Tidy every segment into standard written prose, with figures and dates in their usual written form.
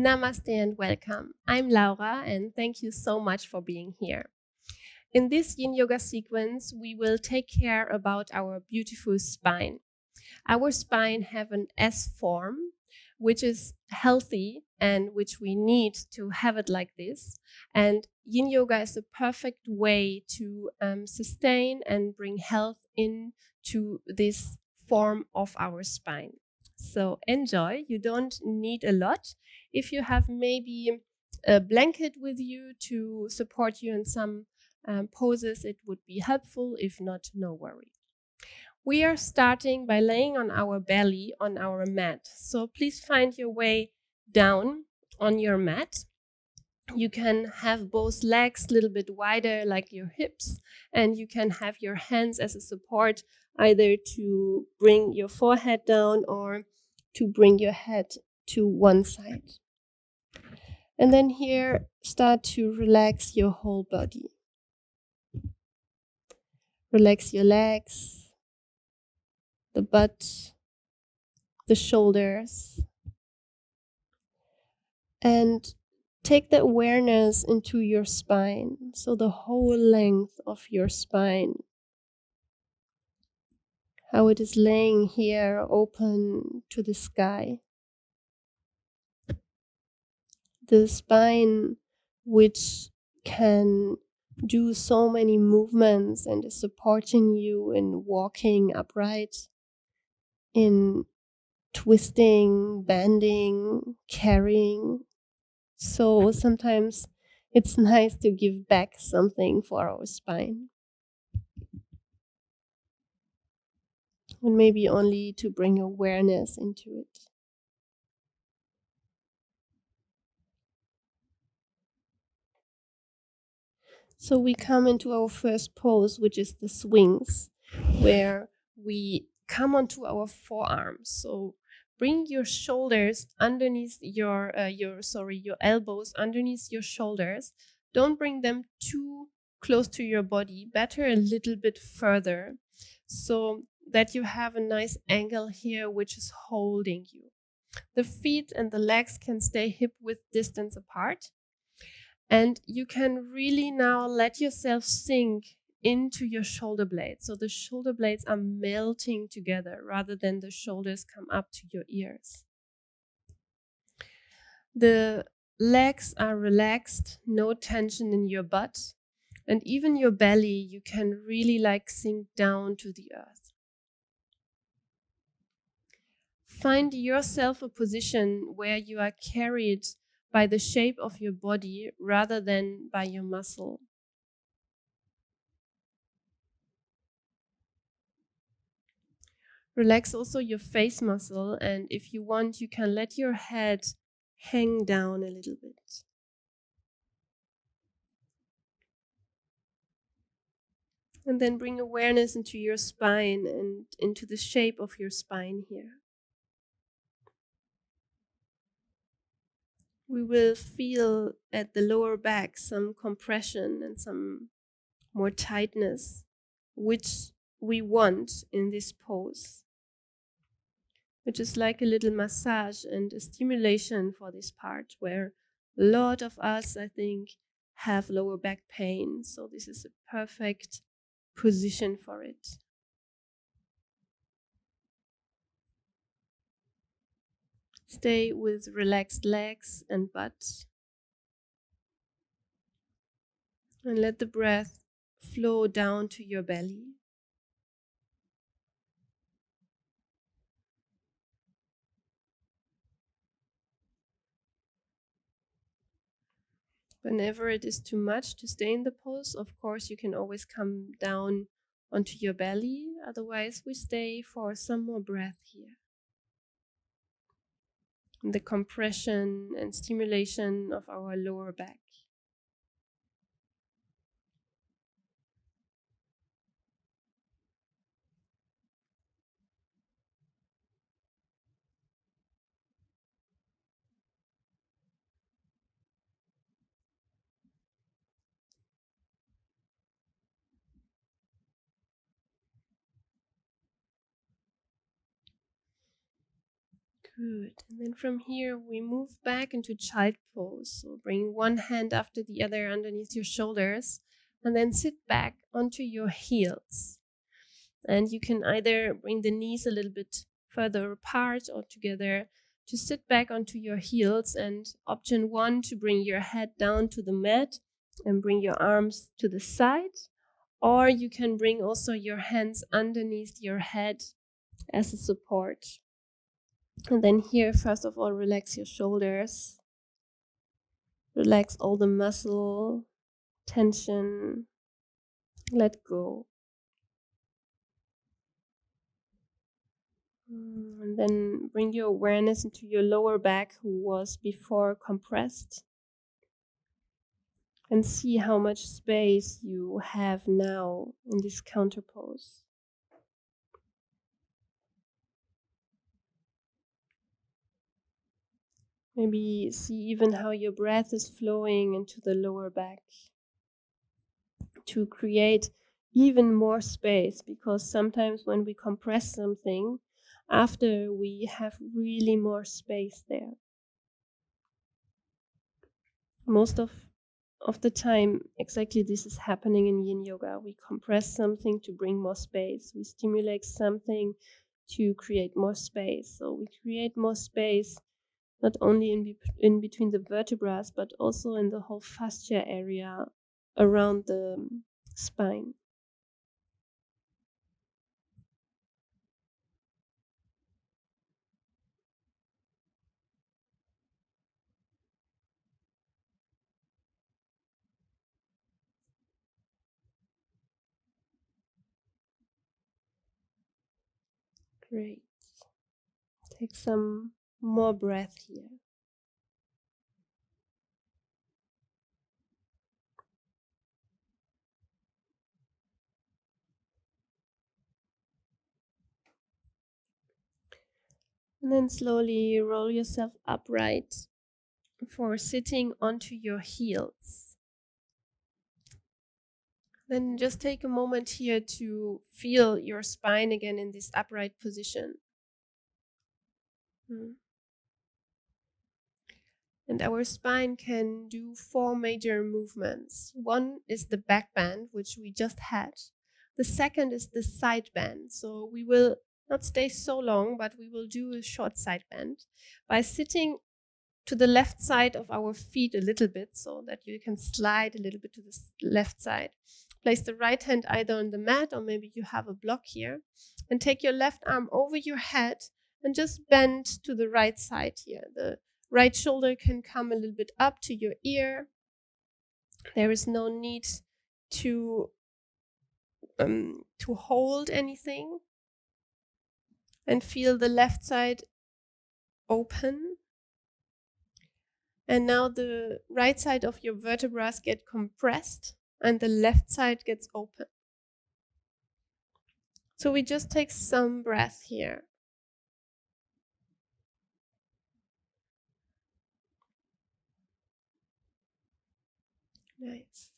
Namaste and welcome. I'm Laura and thank you so much for being here. In this Yin Yoga sequence, we will take care about our beautiful spine. Our spine have an S form, which is healthy and which we need to have it like this. And Yin Yoga is a perfect way to sustain and bring health into this form of our spine. So enjoy. You don't need a lot. If you have maybe a blanket with you to support you in some poses, it would be helpful. If not, no worry. We are starting by laying on our belly on our mat. So please find your way down on your mat. You can have both legs a little bit wider like your hips, and you can have your hands as a support either to bring your forehead down or to bring your head to one side. And then here, start to relax your whole body. Relax your legs, the butt, the shoulders, and take the awareness into your spine, so the whole length of your spine, how it is laying here open to the sky. The spine which can do so many movements and is supporting you in walking upright, in twisting, bending, carrying. So sometimes it's nice to give back something for our spine. And maybe only to bring awareness into it. So we come into our first pose, which is the swings, where we come onto our forearms. So bring your shoulders underneath your elbows underneath your shoulders. Don't bring them too close to your body. Better a little bit further, so that you have a nice angle here, which is holding you. The feet and the legs can stay hip width distance apart. And you can really now let yourself sink into your shoulder blades. So the shoulder blades are melting together rather than the shoulders come up to your ears. The legs are relaxed, no tension in your butt. And even your belly, you can really sink down to the earth. Find yourself a position where you are carried by the shape of your body rather than by your muscle. Relax also your face muscle, and if you want, you can let your head hang down a little bit. And then bring awareness into your spine and into the shape of your spine here. We will feel at the lower back some compression and some more tightness, which we want in this pose, which is like a little massage and a stimulation for this part, where a lot of us, I think, have lower back pain. So this is a perfect position for it. Stay with relaxed legs and butt. And let the breath flow down to your belly. Whenever it is too much to stay in the pose, of course, you can always come down onto your belly. Otherwise, we stay for some more breath here. And the compression and stimulation of our lower back. Good. And then from here, we move back into child pose. So bring one hand after the other underneath your shoulders and then sit back onto your heels. And you can either bring the knees a little bit further apart or together to sit back onto your heels. And option 1, to bring your head down to the mat and bring your arms to the side. Or you can bring also your hands underneath your head as a support. And then here, first of all, relax your shoulders. Relax all the muscle tension. Let go. And then bring your awareness into your lower back, who was before compressed. And see how much space you have now in this counter pose. Maybe see even how your breath is flowing into the lower back to create even more space, because sometimes when we compress something, after we have really more space there. Most of the time, exactly this is happening in Yin Yoga. We compress something to bring more space. We stimulate something to create more space. So we create more space not only in between the vertebrae, but also in the whole fascia area around the spine. Great. Take some more breath here. And then slowly roll yourself upright for sitting onto your heels. Then just take a moment here to feel your spine again in this upright position. And our spine can do 4 major movements. One is the back bend, which we just had. The second is the side bend. So we will not stay so long, but we will do a short side bend by sitting to the left side of our feet a little bit, so that you can slide a little bit to the left side. Place the right hand either on the mat, or maybe you have a block here, and take your left arm over your head and just bend to the right side here. The right shoulder can come a little bit up to your ear. There is no need to hold anything, and feel the left side open. And now the right side of your vertebrae get compressed and the left side gets open. So we just take some breath here. Nice.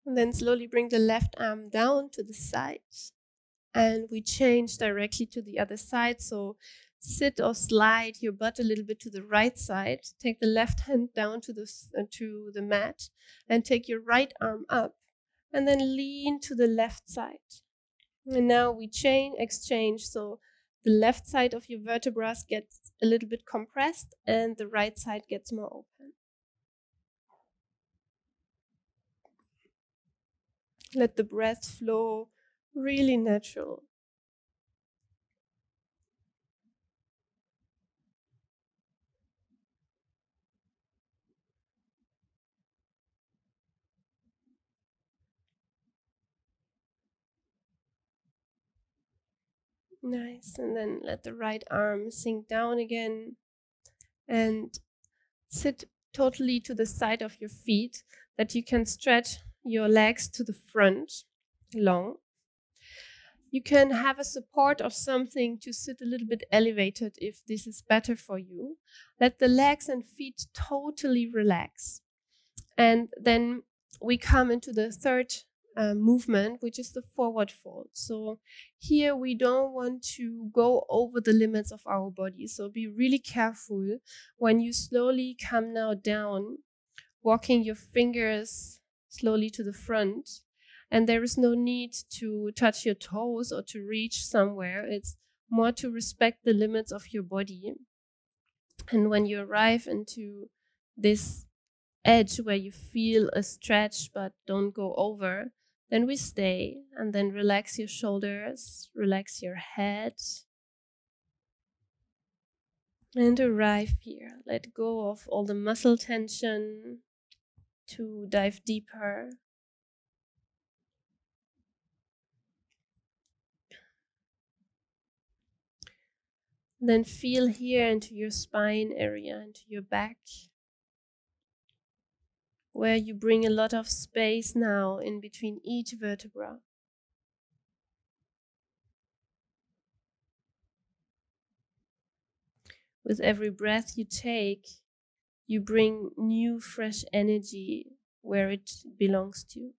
And then slowly bring the left arm down to the side. And we change directly to the other side. So sit or slide your butt a little bit to the right side. Take the left hand down to the mat and take your right arm up. And then lean to the left side. And now we exchange. So the left side of your vertebrae gets a little bit compressed and the right side gets more open. Let the breath flow really natural. Nice. And then let the right arm sink down again and sit totally to the side of your feet, that you can stretch your legs to the front long. You can have a support of something to sit a little bit elevated if this is better for you. Let the legs and feet totally relax. And then we come into the third movement, which is the forward fold. So here we don't want to go over the limits of our body. So be really careful when you slowly come now down, walking your fingers slowly to the front. And there is no need to touch your toes or to reach somewhere. It's more to respect the limits of your body. And when you arrive into this edge where you feel a stretch but don't go over, then we stay and then relax your shoulders, relax your head, and arrive here. Let go of all the muscle tension to dive deeper. Then feel here into your spine area, into your back, where you bring a lot of space now in between each vertebra. With every breath you take, you bring new, fresh energy where it belongs to.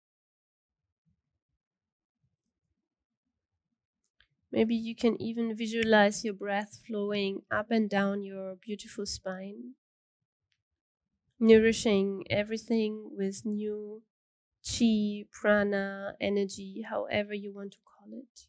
Maybe you can even visualize your breath flowing up and down your beautiful spine, nourishing everything with new chi, prana, energy, however you want to call it.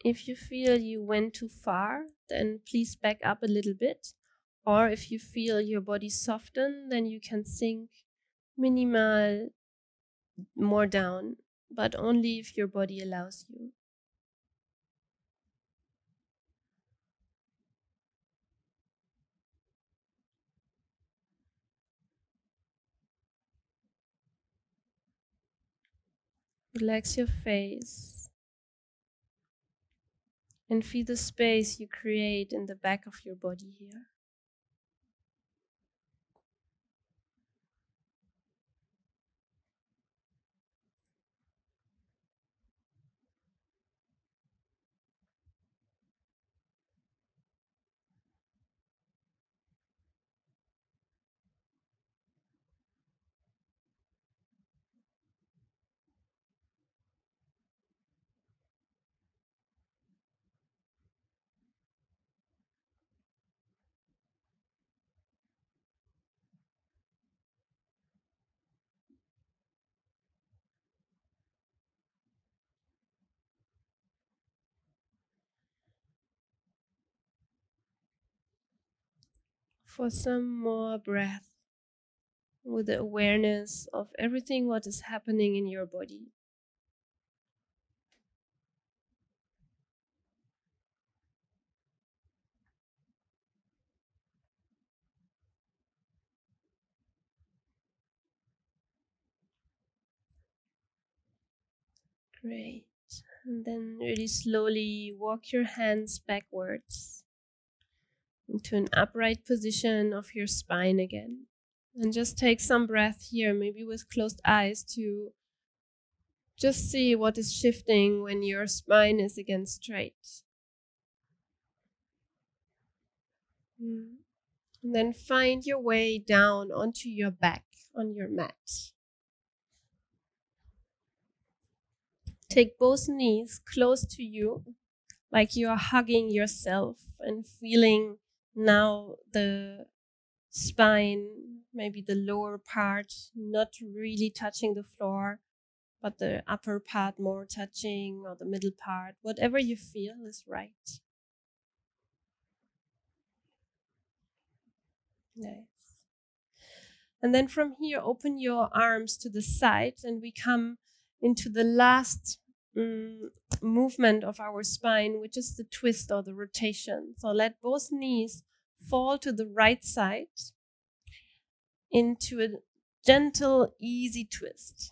If you feel you went too far, then please back up a little bit. Or if you feel your body soften, then you can sink minimal more down, but only if your body allows you. Relax your face and feel the space you create in the back of your body here. For some more breath with the awareness of everything what is happening in your body. Great. And then really slowly walk your hands backwards into an upright position of your spine again. And just take some breath here, maybe with closed eyes, to just see what is shifting when your spine is again straight. And then find your way down onto your back on your mat. Take both knees close to you, like you are hugging yourself and feeling now the spine, maybe the lower part, not really touching the floor, but the upper part more touching, or the middle part. Whatever you feel is right. Nice. And then from here, open your arms to the sides, and we come into the last movement of our spine, which is the twist or the rotation. So let both knees fall to the right side into a gentle, easy twist.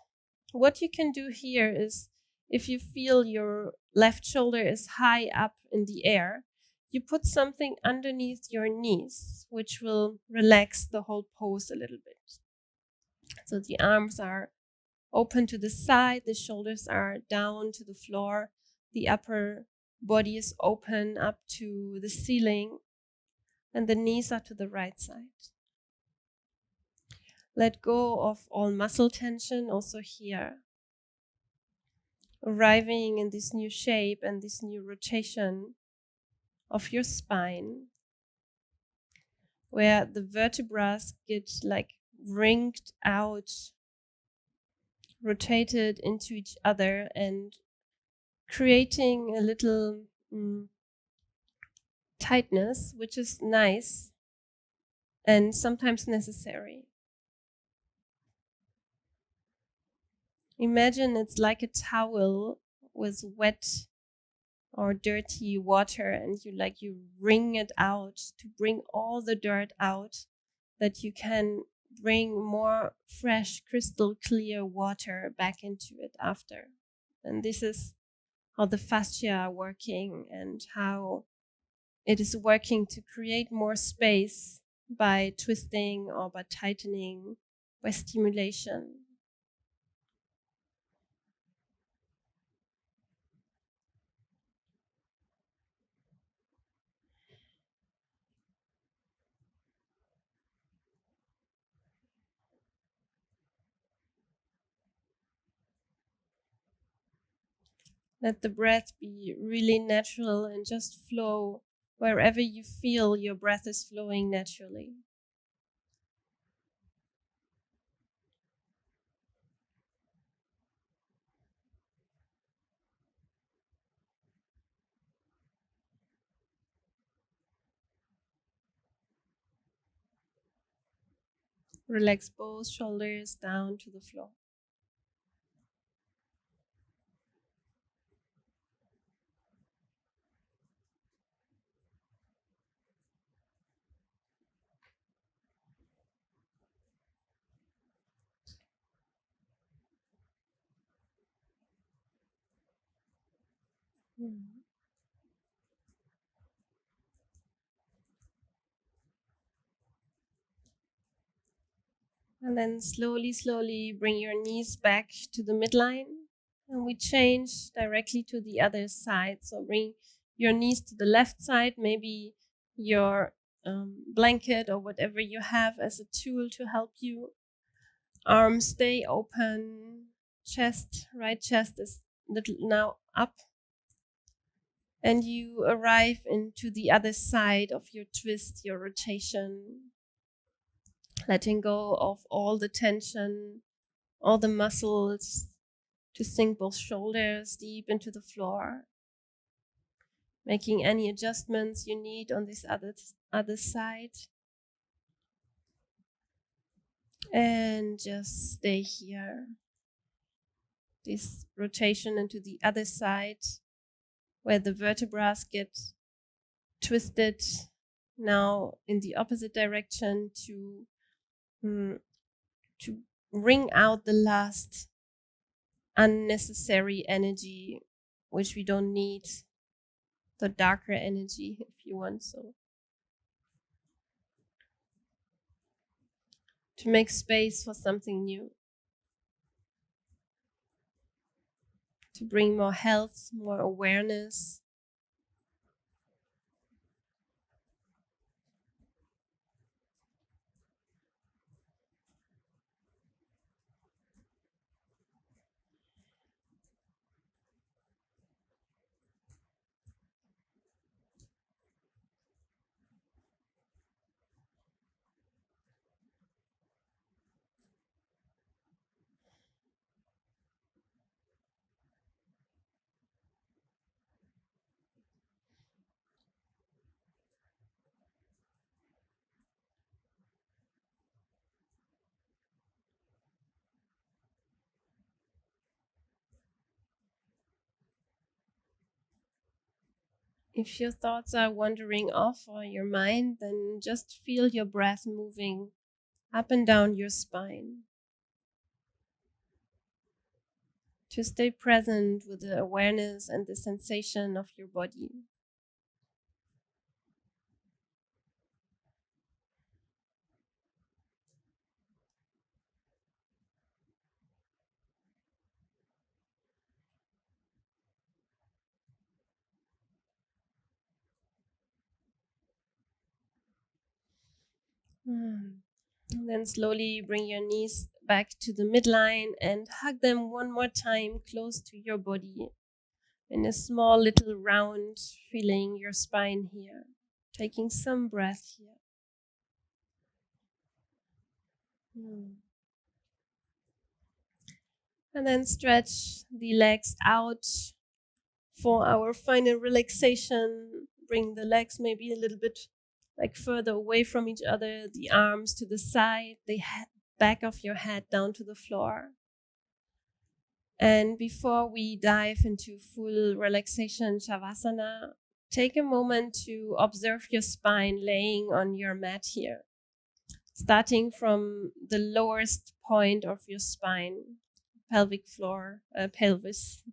What you can do here is, if you feel your left shoulder is high up in the air, you put something underneath your knees, which will relax the whole pose a little bit. So the arms are open to the side, the shoulders are down to the floor, the upper body is open up to the ceiling, and the knees are to the right side. Let go of all muscle tension also here. Arriving in this new shape and this new rotation of your spine, where the vertebrae get like wringed out, rotated into each other, and creating a little tightness, which is nice and sometimes necessary. Imagine it's like a towel with wet or dirty water, and you wring it out to bring all the dirt out, that you can bring more fresh, crystal clear water back into it after. And this is how the fascia are working and how it is working to create more space by twisting or by tightening, by stimulation. Let the breath be really natural and just flow wherever you feel your breath is flowing naturally. Relax both shoulders down to the floor. And then slowly bring your knees back to the midline. And we change directly to the other side. So bring your knees to the left side, maybe your blanket or whatever you have as a tool to help you. Arms stay open. Chest, right chest is little now up. And you arrive into the other side of your twist, your rotation. Letting go of all the tension, all the muscles, to sink both shoulders deep into the floor. Making any adjustments you need on this other side. And just stay here. This rotation into the other side, where the vertebrae get twisted now in the opposite direction to wring out the last unnecessary energy, which we don't need, the darker energy, if you want so. To make space for something new. To bring more health, more awareness. If your thoughts are wandering off or your mind, then just feel your breath moving up and down your spine. To stay present with the awareness and the sensation of your body. And then slowly bring your knees back to the midline and hug them one more time close to your body in a small little round, feeling your spine here, taking some breath here. And then stretch the legs out for our final relaxation. Bring the legs maybe a little bit like further away from each other, the arms to the side, the back of your head down to the floor. And before we dive into full relaxation, Shavasana, take a moment to observe your spine laying on your mat here, starting from the lowest point of your spine, pelvic floor, pelvis.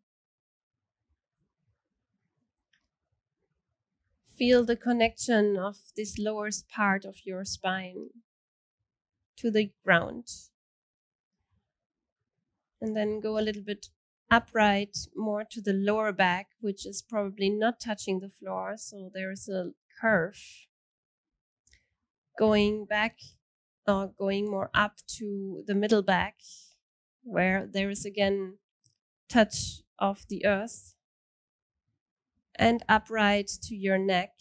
Feel the connection of this lowest part of your spine to the ground. And then go a little bit upright, more to the lower back, which is probably not touching the floor. So there's a curve. Going back, going more up to the middle back, where there is again touch of the earth. And upright to your neck,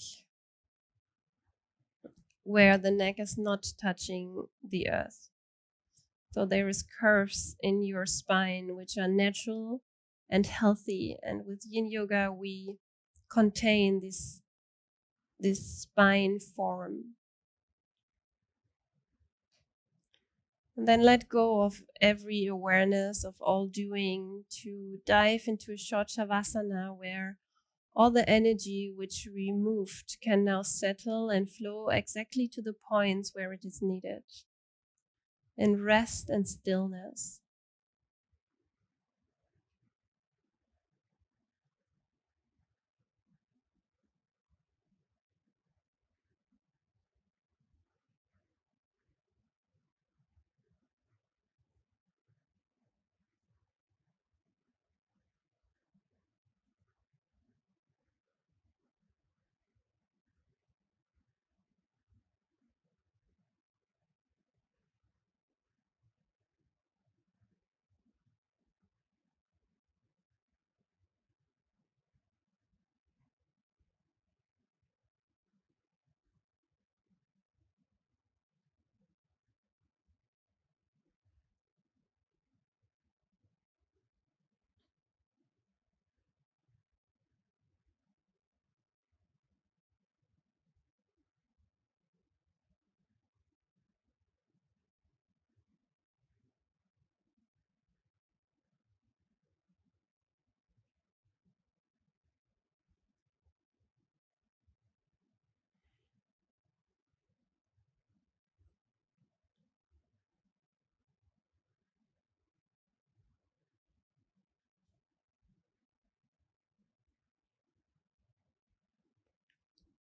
where the neck is not touching the earth. So there is curves in your spine which are natural and healthy. And with Yin Yoga, we contain this spine form. And then let go of every awareness of all doing to dive into a short Shavasana where all the energy which we moved can now settle and flow exactly to the points where it is needed, in rest and stillness.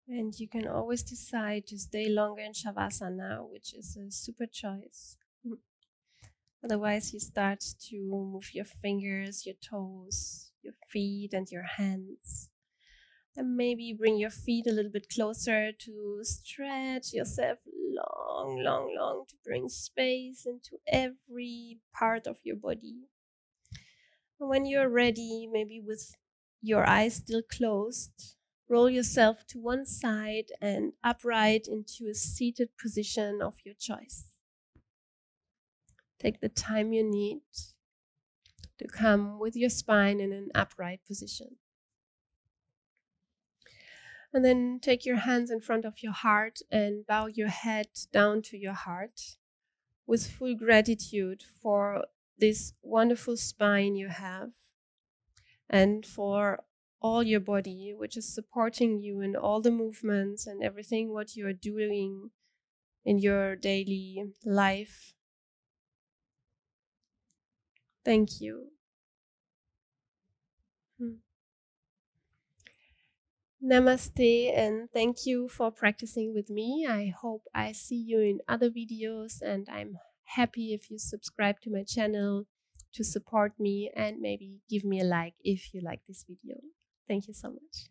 And you can always decide to stay longer in Shavasana, which is a super choice. Otherwise, you start to move your fingers, your toes, your feet, and your hands. And maybe bring your feet a little bit closer to stretch yourself long, long, long to bring space into every part of your body. And when you're ready, maybe with your eyes still closed, roll yourself to one side and upright into a seated position of your choice. Take the time you need to come with your spine in an upright position. And then take your hands in front of your heart and bow your head down to your heart with full gratitude for this wonderful spine you have and for all your body, which is supporting you in all the movements and everything what you are doing in your daily life. Thank you. Namaste, and thank you for practicing with me. I hope I see you in other videos, and I'm happy if you subscribe to my channel to support me and maybe give me a like if you like this video. Thank you so much.